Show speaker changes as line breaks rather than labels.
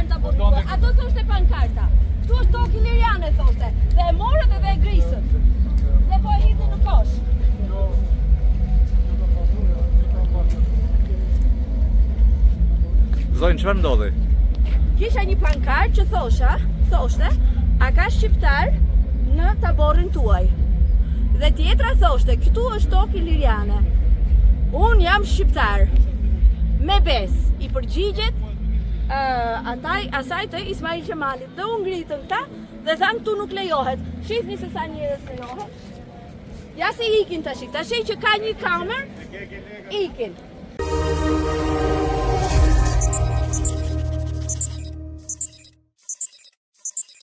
janë taborit tuaj. Ato thoshte pankarta. Tu është Toki Liriane thoshte. Dhe e morët edhe e grisët. Dhe po e hidhin në kosh.
Zonjë, çfarë ndodhi?
Kisha një pankart që thoshte, a ka shqiptar në taborin tuaj. Dhe tjetra thoshte, këtu është Toki Liriane. Unë jam shqiptar. Me bes, i përgjigjet asaj të Ismail Qemalit. Dhe unë ngritën këta dhe thanë këtu nuk lejohet. Shifni se sa njerëz lejohet. Ja se ikin tash që ka një kamer, ikin.